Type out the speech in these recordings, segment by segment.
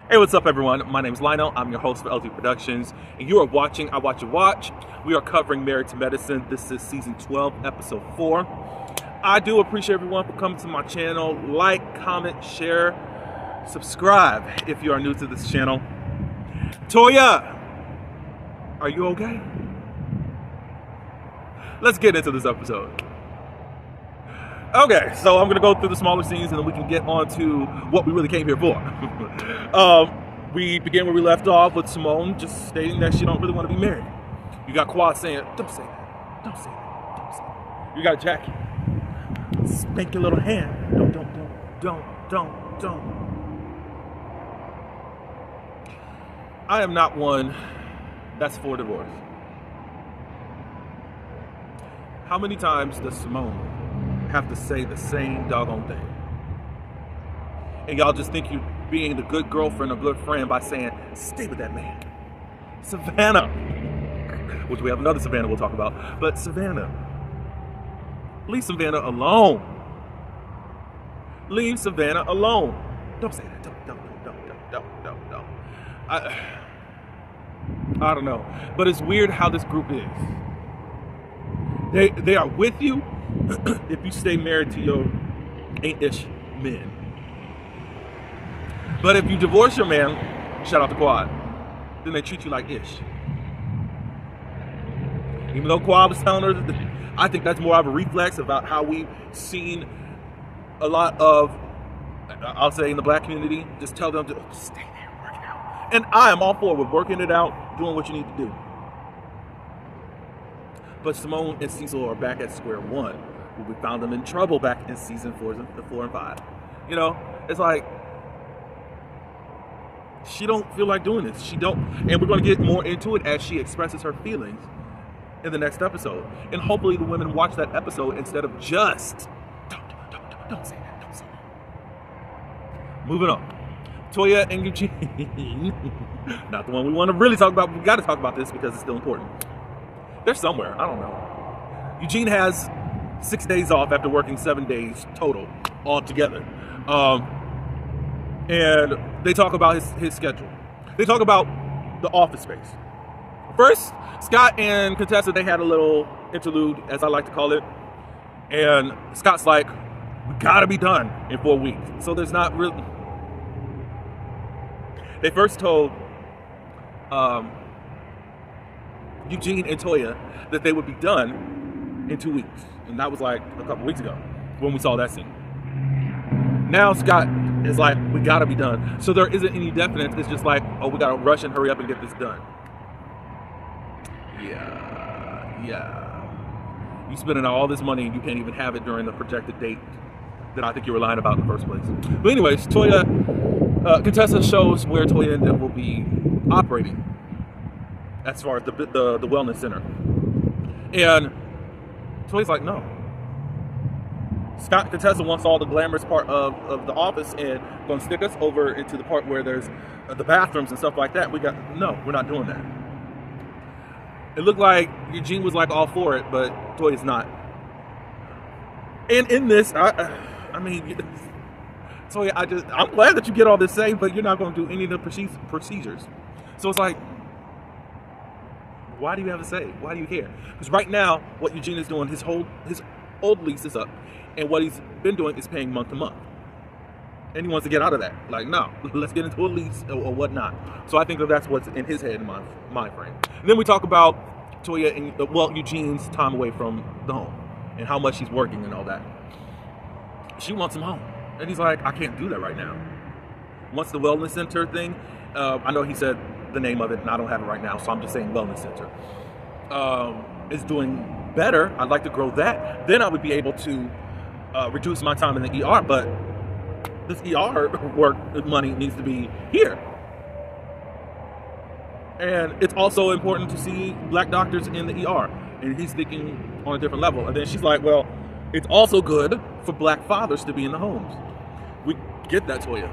Hey, what's up, everyone? My name is Lionel. I'm your host for LT Productions, and you are watching I Watch You Watch. We are covering Married to Medicine. This is season 12, episode 4. I do appreciate everyone for coming to my channel. Like, comment, share, subscribe if you are new to this channel. Toya, are you okay? Let's get into this episode. Okay, so I'm gonna go through the smaller scenes and then we can get on to what we really came here for. We begin where we left off with Simone just stating that she don't really want to be married. You got Quad saying, don't say that, don't say that, don't say that. You got Jackie, spank your little hand. Don't. I am not one that's for divorce. How many times does Simone have to say the same doggone thing? And y'all just think you're being the good girlfriend or good friend by saying, stay with that man. Savannah, which we have another Savannah we'll talk about, but Savannah, leave Savannah alone. Leave Savannah alone. Don't say that. Don't. I don't know. But it's weird how this group is. They are with you if you stay married to your ain't-ish men. But if you divorce your man, shout out to Quad, then they treat you like ish. Even though Quad was telling her, I think that's more of a reflex about how we've seen a lot of, I'll say in the black community, just tell them to stay there, work it out. And I am all for working it out, doing what you need to do. But Simone and Cecil are back at square one, where we found them in trouble back in season 4 and 5. You know, it's like, she don't feel like doing this. She don't, and we're going to get more into it as she expresses her feelings in the next episode. And hopefully the women watch that episode instead of just, don't say that, don't say that. Moving on. Toya and Eugene, not the one we want to really talk about, but we got to talk about this because it's still important. They're somewhere, I don't know. Eugene has 6 days off after working 7 days total, all together. And they talk about his schedule. They talk about the office space. First, Scott and Contessa, they had a little interlude, as I like to call it. And Scott's like, we gotta be done in 4 weeks. So there's not really... They first told Eugene and Toya that they would be done in 2 weeks. And that was like a couple weeks ago when we saw that scene. Now Scott is like, we gotta be done. So there isn't any definite, it's just like, oh, we gotta rush and hurry up and get this done. Yeah. You spending all this money and you can't even have it during the projected date that I think you were lying about in the first place. But anyways, Contessa shows where Toya and them will be operating as far as the wellness center. And Toya's like, no. Contessa wants all the glamorous part of the office and gonna stick us over into the part where there's the bathrooms and stuff like that. No, we're not doing that. It looked like Eugene was like all for it, but Toya's not. And in this, I mean, Toya, I'm glad that you get all this say, but you're not gonna do any of the procedures. So it's like, why do you have to say? Why do you care? Because right now, what Eugene is doing, his old lease is up, and what he's been doing is paying month to month. And he wants to get out of that. Like, no, let's get into a lease or whatnot. So I think that's what's in his head and mind frame. And then we talk about Toya and, Eugene's time away from the home and how much he's working and all that. She wants him home. And he's like, I can't do that right now. Once the wellness center thing, I know he said the name of it, and I don't have it right now, so I'm just saying wellness center, is doing better. I'd like to grow that. Then I would be able to reduce my time in the ER, but this ER work money needs to be here. And it's also important to see black doctors in the ER. And he's thinking on a different level. And then she's like, well, it's also good for black fathers to be in the homes. We get that, Toya.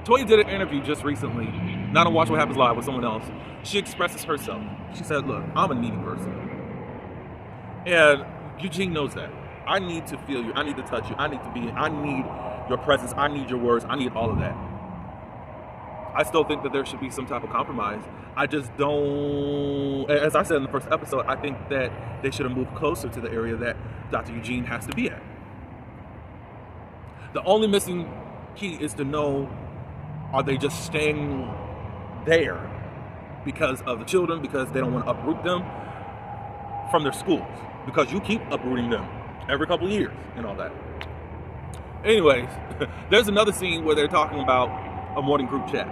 Toya did an interview just recently, not on Watch What Happens Live with someone else. She expresses herself. She said, look, I'm a needy person. And Eugene knows that. I need to feel you. I need to touch you. I need your presence. I need your words. I need all of that. I still think that there should be some type of compromise. I just don't, as I said in the first episode, I think that they should have moved closer to the area that Dr. Eugene has to be at. The only missing key is to know, are they just staying there because of the children, because they don't want to uproot them from their schools, because you keep uprooting them every couple of years and all that. Anyways, there's another scene where they're talking about a morning group chat.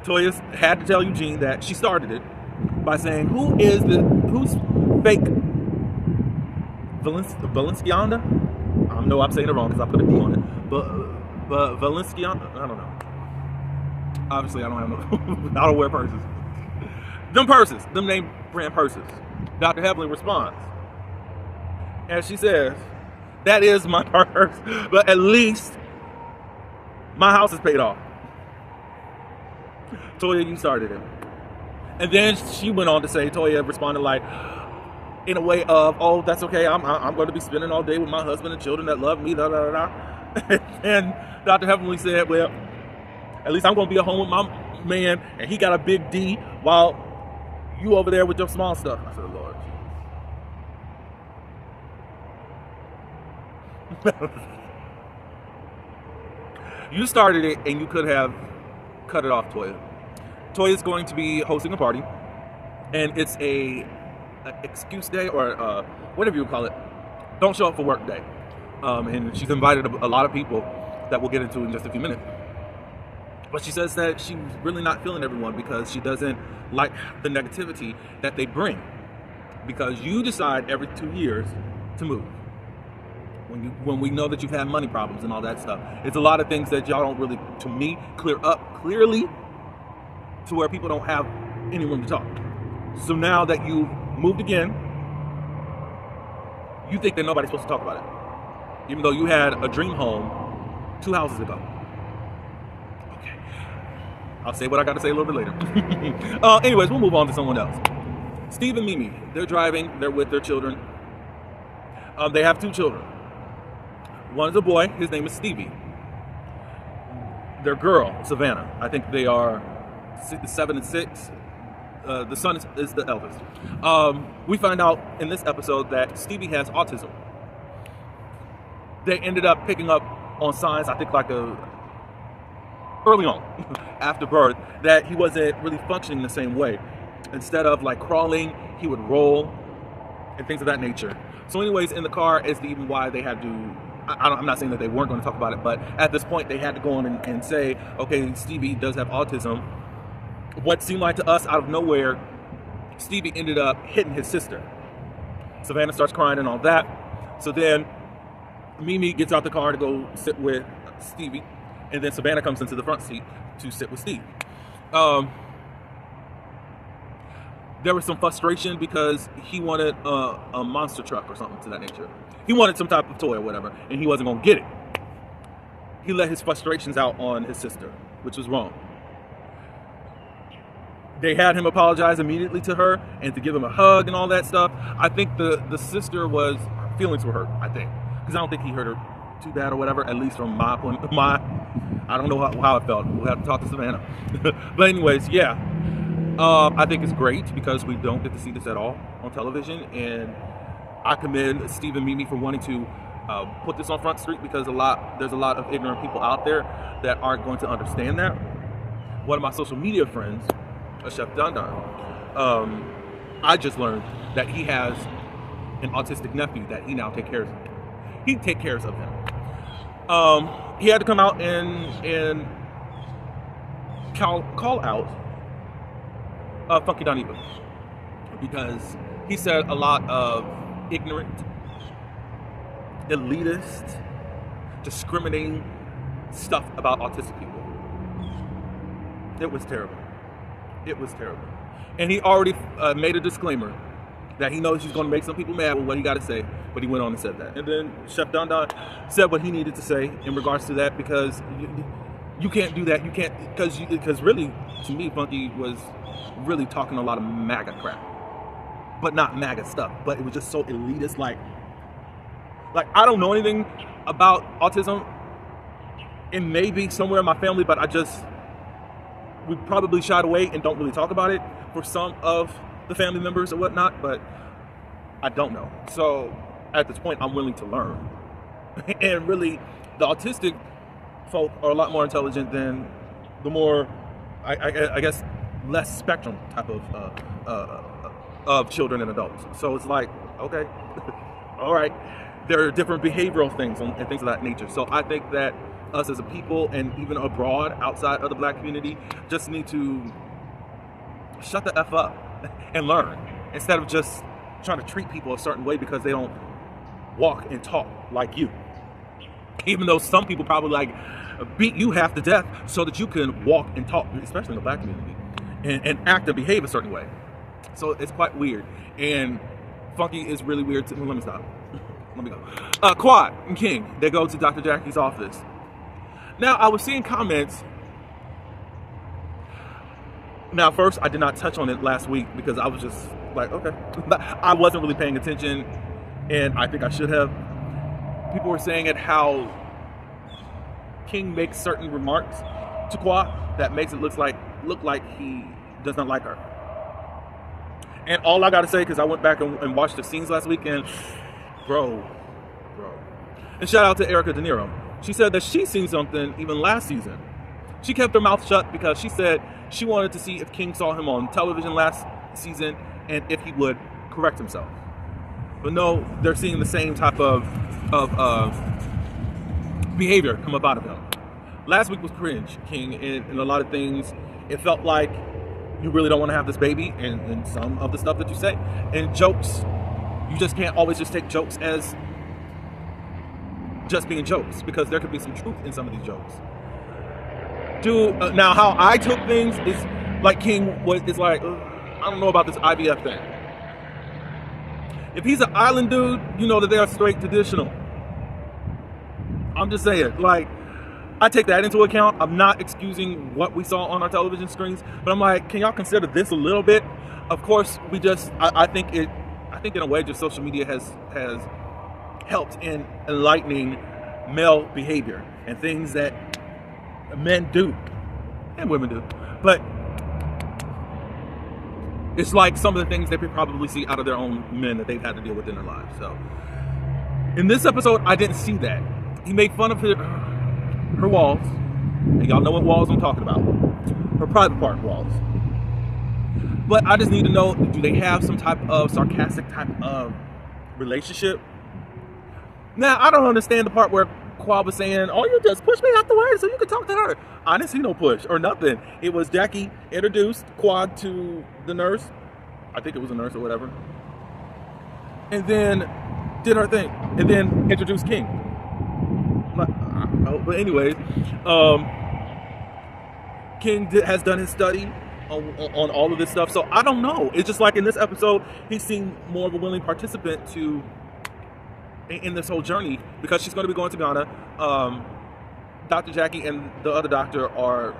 Toya had to tell Eugene that she started it by saying, who's fake Valenciana? I know I'm saying it wrong because I put a D on it, but Valenciana, I don't know. Obviously, I don't have no, I don't wear purses. Them name brand purses. Dr. Heavenly responds, and she says, that is my purse, but at least my house is paid off. Toya, you started it. And then she went on to say, Toya responded like, in a way of, oh, that's okay, I'm going to be spending all day with my husband and children that love me, da da da da. And Dr. Heavenly said, well, at least I'm going to be at home with my man, and he got a big D, while you over there with your small stuff. I said, Lord Jesus. You started it, and you could have cut it off, Toya. Toya's going to be hosting a party, and it's a excuse day, or whatever you call it, don't show up for work day. And she's invited a lot of people that we'll get into in just a few minutes. But she says that she's really not feeling everyone because she doesn't like the negativity that they bring. Because you decide every 2 years to move. When we know that you've had money problems and all that stuff. It's a lot of things that y'all don't really, to me, clear up clearly to where people don't have any room to talk. So now that you've moved again, you think that nobody's supposed to talk about it. Even though you had a dream home 2 houses ago. Okay. I'll say what I got to say a little bit later. Anyways, we'll move on to someone else. Steve and Mimi, they're driving, they're with their children. They have 2 children. One is a boy, his name is Stevie. Their girl, Savannah, I think they are 7 and 6. The son is the eldest. We find out in this episode that Stevie has autism. They ended up picking up on signs, I think like early on, after birth, that he wasn't really functioning the same way. Instead of like crawling, he would roll and things of that nature. So anyways, in the car is the even why they had to, I'm not saying that they weren't going to talk about it, but at this point they had to go on and say, okay, Stevie does have autism. What seemed like to us out of nowhere, Stevie ended up hitting his sister. Savannah starts crying and all that. So then Mimi gets out the car to go sit with Stevie, and then Savannah comes into the front seat to sit with Steve. There was some frustration because he wanted a monster truck or something to that nature. He wanted some type of toy or whatever, and he wasn't going to get it. He let his frustrations out on his sister, which was wrong. They had him apologize immediately to her and to give him a hug and all that stuff. I think the sister was, feelings were hurt, I think. Because I don't think he hurt her too bad or whatever, at least from my I don't know how it felt. We'll have to talk to Savannah. But anyways, yeah. I think it's great because we don't get to see this at all on television. And I commend Steve and Mimi for wanting to put this on Front Street because there's a lot of ignorant people out there that aren't going to understand that. One of my social media friends, Chef Dandan, I just learned that he has an autistic nephew that he now takes care of. He takes care of him. He had to come out and call out Funky Don Eva because he said a lot of ignorant, elitist, discriminating stuff about autistic people. It was terrible. It was terrible. And he already made a disclaimer that he knows he's going to make some people mad with what he got to say, but he went on and said that. And then Chef Don Don said what he needed to say in regards to that because you can't do that. You can't, because really, to me, Funky was really talking a lot of MAGA crap, but not MAGA stuff. But it was just so elitist, like I don't know anything about autism. it may be somewhere in my family, but we probably shied away and don't really talk about it for some of the family members or whatnot, but I don't know. So at this point, I'm willing to learn. And really, the autistic folk are a lot more intelligent than the more, I guess, less spectrum type of children and adults. So it's like, okay, all right. There are different behavioral things and things of that nature. So I think that us as a people and even abroad, outside of the Black community, just need to shut the F up and learn instead of just trying to treat people a certain way because they don't walk and talk like you. Even though some people probably like beat you half to death so that you can walk and talk, especially in the Black community, and act and behave a certain way. So it's quite weird. And Funky is really weird too. Let me stop. Let me go. Quad and King, they go to Dr. Jackie's office. Now, I was seeing comments. Now, first, I did not touch on it last week because I was just like, okay. I wasn't really paying attention, and I think I should have. People were saying it how King makes certain remarks to Quad that makes it look like he does not like her. And all I gotta say, because I went back and watched the scenes last week, and bro. And shout out to Erica De Niro. She said that she seen something even last season. She kept her mouth shut because she said she wanted to see if King saw him on television last season and if he would correct himself. But no, they're seeing the same type of behavior come up out of him. Last week was cringe, King, and a lot of things. It felt like you really don't want to have this baby, and some of the stuff that you say. And jokes, you just can't always just take jokes as just being jokes, because there could be some truth in some of these jokes. Dude, now how I took things is like King is like, I don't know about this IVF thing. If he's an island dude, you know that they are straight traditional. I'm just saying, like, I take that into account. I'm not excusing what we saw on our television screens, but I'm like, can y'all consider this a little bit? Of course, I think in a way, just social media has helped in enlightening male behavior and things that men do and women do. But it's like some of the things that we probably see out of their own men that they've had to deal with in their lives. So in this episode, I didn't see that. He made fun of her walls, and y'all know what walls I'm talking about. Her private part walls. But I just need to know, do they have some type of sarcastic type of relationship? Now, I don't understand the part where Quad was saying, oh, you just push me out the way so you can talk to her. I didn't see no push or nothing. It was Jackie introduced Quad to the nurse. I think it was a nurse or whatever. And then did her thing. And then introduced King. But anyways, King has done his study on all of this stuff. So I don't know. It's just like in this episode, he seemed more of a willing participant in this whole journey, because she's going to be going to Ghana. Dr. Jackie and the other doctor are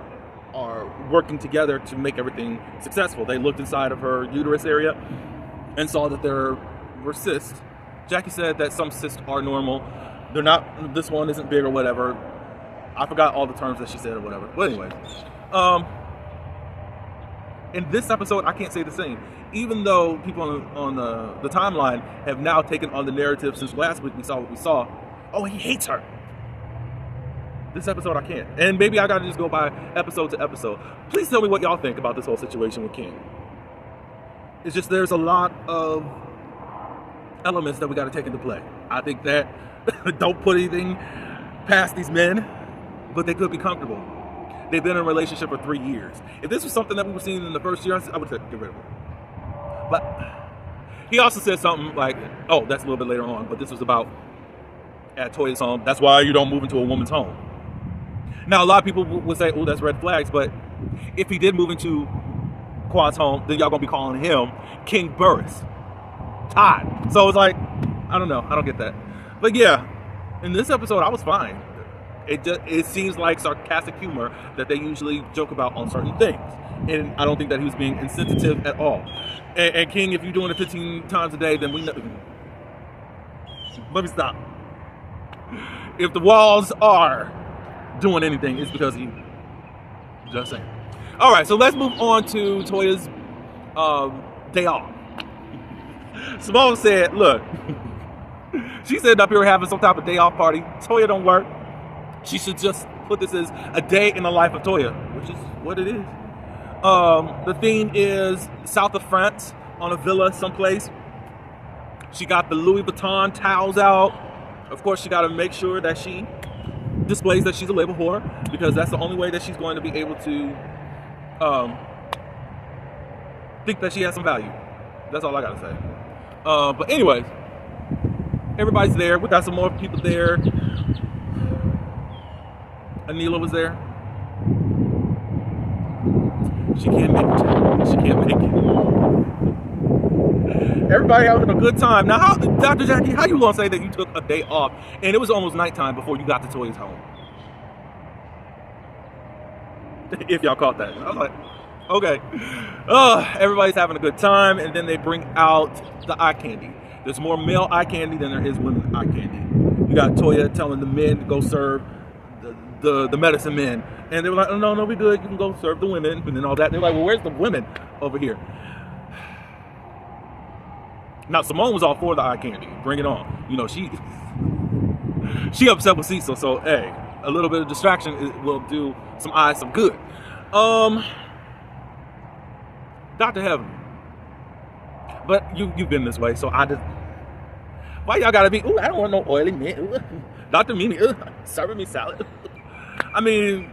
working together to make everything successful. They looked inside of her uterus area and saw that there were cysts. Jackie said that some cysts are normal. They're not, this one isn't big or whatever. I forgot all the terms that she said or whatever. But anyway, in this episode, I can't say the same. Even though people on the timeline have now taken on the narrative since last week we saw what we saw. Oh, he hates her. This episode, I can't. And maybe I gotta just go by episode to episode. Please tell me what y'all think about this whole situation with King. It's just there's a lot of elements that we gotta take into play. I think that don't put anything past these men, but they could be comfortable. They've been in a relationship for 3 years. If this was something that we were seeing in the first year, I would have said get rid of it. But he also said something like, oh, that's a little bit later on, but this was about at Toya's home. That's why you don't move into a woman's home. Now, a lot of people would say, oh, that's red flags, but if he did move into Quad's home, then y'all gonna be calling him King Burris. Todd. So it's like, I don't know. I don't get that. But yeah, in this episode, I was fine. It seems like sarcastic humor that they usually joke about on certain things. And I don't think that he was being insensitive at all. And King, if you're doing it 15 times a day, then we know. Let me stop. If the walls are doing anything, it's because he. Just saying. All right, so let's move on to Toya's day off. Simone said, "Look." She said up here having some type of day off party. Toya don't work. She should just put this as a day in the life of Toya, which is what it is. The theme is south of France on a villa someplace. She got the Louis Vuitton towels out. Of course, she got to make sure that she displays that she's a label whore, because that's the only way that she's going to be able to think that she has some value. That's all I got to say. But anyways, everybody's there. We got some more people there. Anila was there. She can't make it. She can't make it. Everybody having a good time. Now, Dr. Jackie, how you gonna say that you took a day off and it was almost nighttime before you got to Toya's home? If y'all caught that. I was like, okay. Everybody's having a good time, and then they bring out the eye candy. There's more male eye candy than there is women eye candy. You got Toya telling the men to go serve the medicine men. And they were like, oh, no, we good. You can go serve the women and then all that. They're like, well, where's the women over here? Now, Simone was all for the eye candy. Bring it on. You know, she upset with Cecil. So, hey, a little bit of distraction will do some eyes some good. Dr. Heaven. But you've been this way, so I just... Why y'all gotta be, ooh, I don't want no oily meat. Ooh, Dr. Mimi, serving me salad. I mean,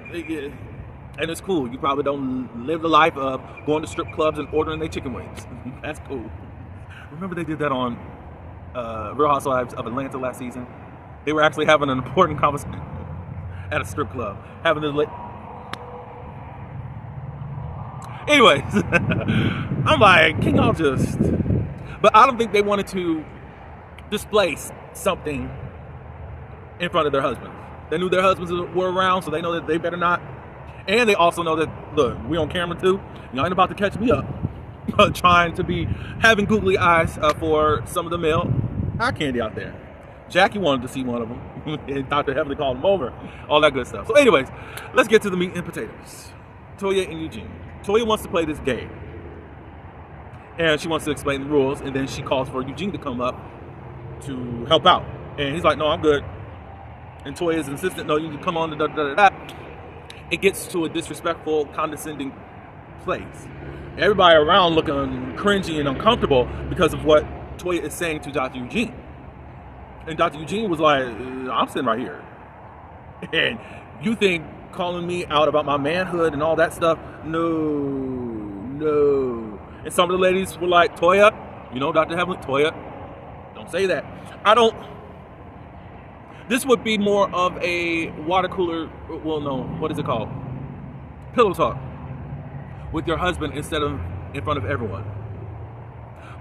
and it's cool. You probably don't live the life of going to strip clubs and ordering their chicken wings. That's cool. Remember they did that on Real Housewives of Atlanta last season? They were actually having an important conversation at a strip club. Having this anyways, I'm like, can y'all just... But I don't think they wanted to display something in front of their husbands. They knew their husbands were around, so they know that they better not. And they also know that, look, we on camera too. Y'all ain't about to catch me up trying to be having googly eyes for some of the male eye candy out there. Jackie wanted to see one of them, and Dr. Heavenly called him over, all that good stuff. So anyways, let's get to the meat and potatoes. Toya and Eugene. Toya wants to play this game, and she wants to explain the rules, and then she calls for Eugene to come up to help out. And he's like, no, I'm good. And Toya is insistent, no, you can come on, It gets to a disrespectful, condescending place. Everybody around looking cringy and uncomfortable because of what Toya is saying to Dr. Eugene. And Dr. Eugene was like, I'm sitting right here. And you think calling me out about my manhood and all that stuff? No. And some of the ladies were like, Toya, you know, Dr. Heavenly, Toya, don't say that. This would be more of a water cooler, well, no, what is it called? Pillow talk with your husband instead of in front of everyone.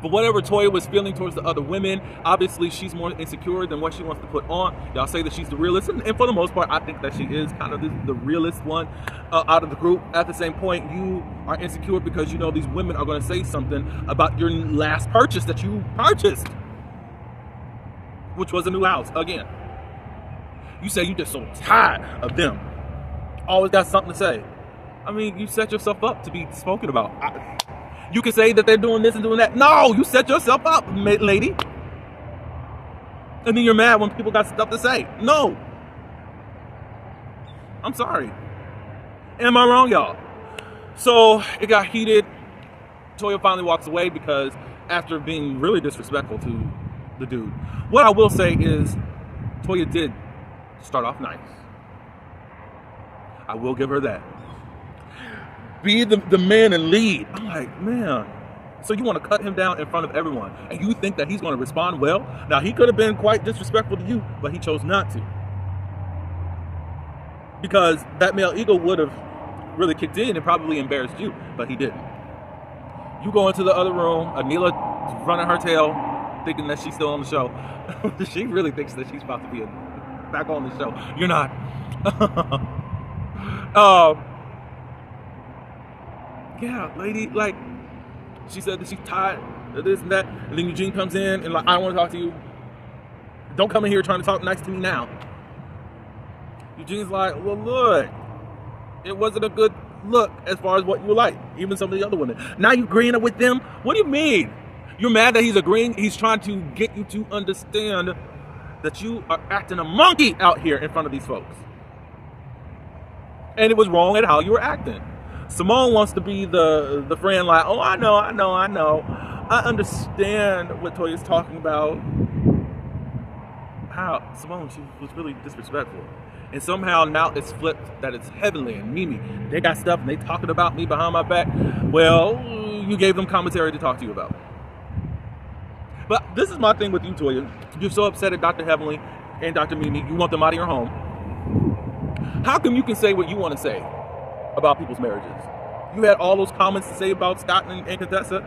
But whatever Toya was feeling towards the other women, obviously she's more insecure than what she wants to put on. Y'all say that she's the realist, and for the most part, I think that she is kind of the realist one out of the group. At the same point, you are insecure because you know these women are going to say something about your last purchase that you purchased, which was a new house, again. You say you just so tired of them. Always got something to say. I mean, you set yourself up to be spoken about. You can say that they're doing this and doing that. No, you set yourself up, lady. And then you're mad when people got stuff to say. No. I'm sorry. Am I wrong, y'all? So it got heated. Toya finally walks away because after being really disrespectful to the dude. What I will say is Toya did start off nice. I will give her that. Be the man and lead. I'm like, man, so you want to cut him down in front of everyone and you think that he's going to respond well? Now, he could have been quite disrespectful to you, but he chose not to. Because that male ego would have really kicked in and probably embarrassed you, but he didn't. You go into the other room, Anila running her tail, thinking that she's still on the show. She really thinks that she's about to be back on the show. You're not. Yeah, lady, like, she said that she's tired of this and that, and then Eugene comes in and like, I don't want to talk to you. Don't come in here trying to talk nice to me now. Eugene's like, well, look, it wasn't a good look as far as what you like. Even some of the other women. Now you agreeing with them? What do you mean? You're mad that he's agreeing? He's trying to get you to understand that you are acting a monkey out here in front of these folks. And it was wrong at how you were acting. Simone wants to be the friend like, oh, I know. I understand what Toya's talking about. How Simone, she was really disrespectful. And somehow now it's flipped that it's Heavenly and Mimi. They got stuff and they talking about me behind my back. Well, you gave them commentary to talk to you about. But this is my thing with you, Toya. You're so upset at Dr. Heavenly and Dr. Mimi. You want them out of your home. How come you can say what you want to say about people's marriages? You had all those comments to say about Scott and Contessa.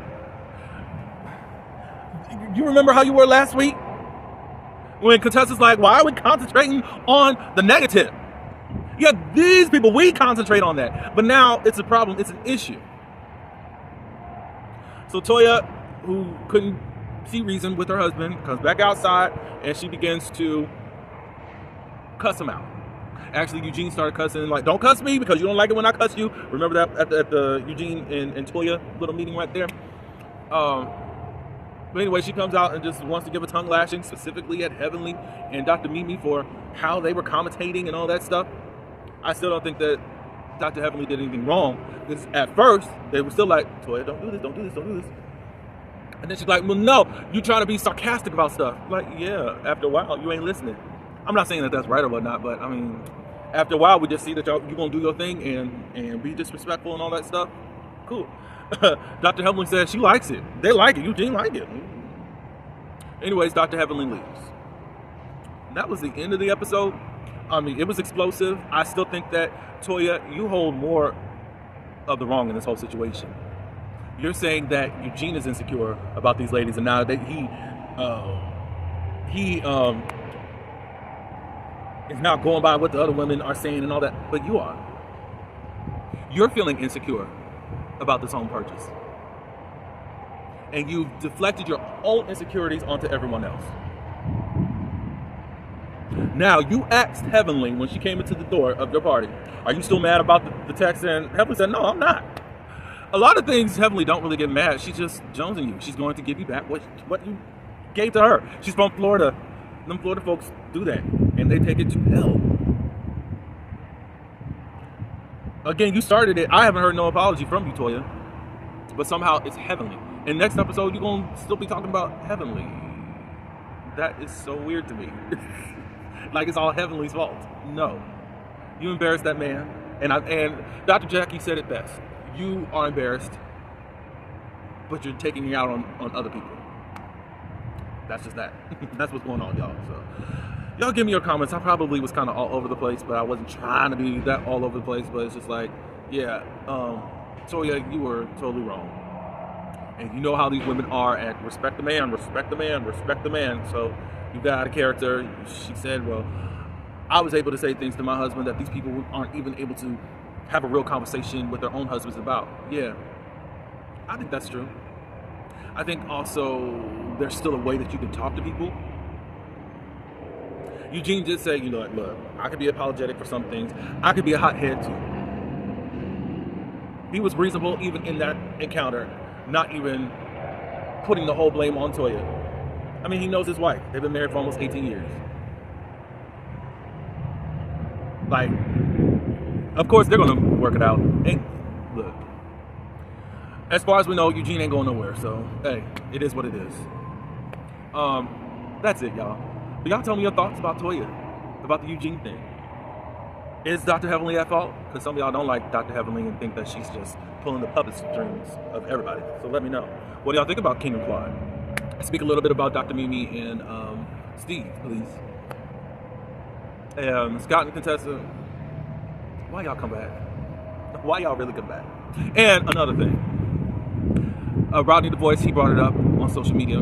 You remember how you were last week? When Contessa's like, why are we concentrating on the negative? Yeah, these people, we concentrate on that. But now it's a problem, it's an issue. So Toya, who couldn't see reason with her husband, comes back outside and she begins to cuss him out. Actually, Eugene started cussing, like, don't cuss me because you don't like it when I cuss you. Remember that at the Eugene and Toya little meeting right there? But anyway, she comes out and just wants to give a tongue lashing, specifically at Heavenly and Dr. Mimi for how they were commentating and all that stuff. I still don't think that Dr. Heavenly did anything wrong. Because at first, they were still like, Toya, don't do this, don't do this, don't do this. And then she's like, well, no, you're trying to be sarcastic about stuff. Like, yeah, after a while, you ain't listening. I'm not saying that that's right or whatnot, but I mean, after a while, we just see that you're going to do your thing and be disrespectful and all that stuff. Cool. Dr. Heavenly says she likes it. They like it. Eugene liked it. Anyways, Dr. Heavenly leaves. And that was the end of the episode. I mean, it was explosive. I still think that, Toya, you hold more of the wrong in this whole situation. You're saying that Eugene is insecure about these ladies, and now that he is not going by what the other women are saying and all that, but you are. You're feeling insecure about this home purchase. And you've deflected your own insecurities onto everyone else. Now, you asked Heavenly when she came into the door of your party, are you still mad about the text? And Heavenly said, no, I'm not. A lot of things Heavenly don't really get mad. She's just jonesing you. She's going to give you back what you gave to her. She's from Florida. Them Florida folks do that. And they take it to hell. Again, you started it. I haven't heard no apology from you, Toya. But somehow it's Heavenly. And next episode, you're going to still be talking about Heavenly. That is so weird to me. Like it's all Heavenly's fault. No. You embarrassed that man. And Dr. Jackie said it best. You are embarrassed, but you're taking it out on other people. That's just that. That's what's going on, y'all. So, y'all give me your comments. I probably was kind of all over the place, but I wasn't trying to be that all over the place. But it's just like, yeah, Toya, you were totally wrong. And you know how these women are at respect the man, respect the man, respect the man. So you got out of character. She said, well, I was able to say things to my husband that these people aren't even able to have a real conversation with their own husbands about. Yeah, I think that's true. I think also there's still a way that you can talk to people. Eugene did say, you know, like, look, I could be apologetic for some things. I could be a hothead too. He was reasonable even in that encounter, not even putting the whole blame on Toya. I mean, he knows his wife. They've been married for almost 18 years. Like, of course, they're going to work it out. And look, as far as we know, Eugene ain't going nowhere. So, hey, it is what it is. That's it, y'all. But y'all tell me your thoughts about Toya, about the Eugene thing. Is Dr. Heavenly at fault? Because some of y'all don't like Dr. Heavenly and think that she's just pulling the puppet strings of everybody. So let me know. What do y'all think about Kingdom Quad? Speak a little bit about Dr. Mimi and Steve, please. Scott and Contessa, why y'all come back? Why y'all really come back? And another thing, Rodney the Voice, he brought it up on social media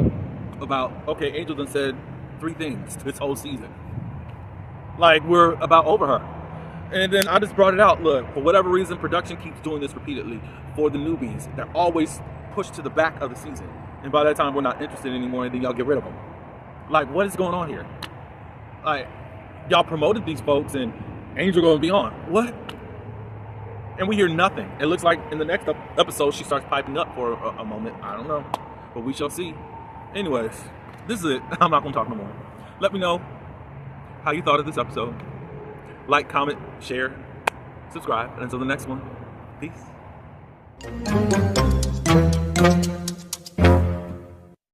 about, okay, Angel done said 3 things this whole season. Like, we're about over her. And then I just brought it out. Look, for whatever reason, production keeps doing this repeatedly for the newbies. They're always pushed to the back of the season. And by that time, we're not interested anymore, and then y'all get rid of them. Like, what is going on here? Like, y'all promoted these folks, and Angel gonna be on. What? And we hear nothing. It looks like in the next episode she starts piping up for a moment. I don't know, but we shall see. Anyways, this is it. I'm not gonna talk no more. Let me know how you thought of this episode. Like, comment, share, subscribe, and until the next one, peace.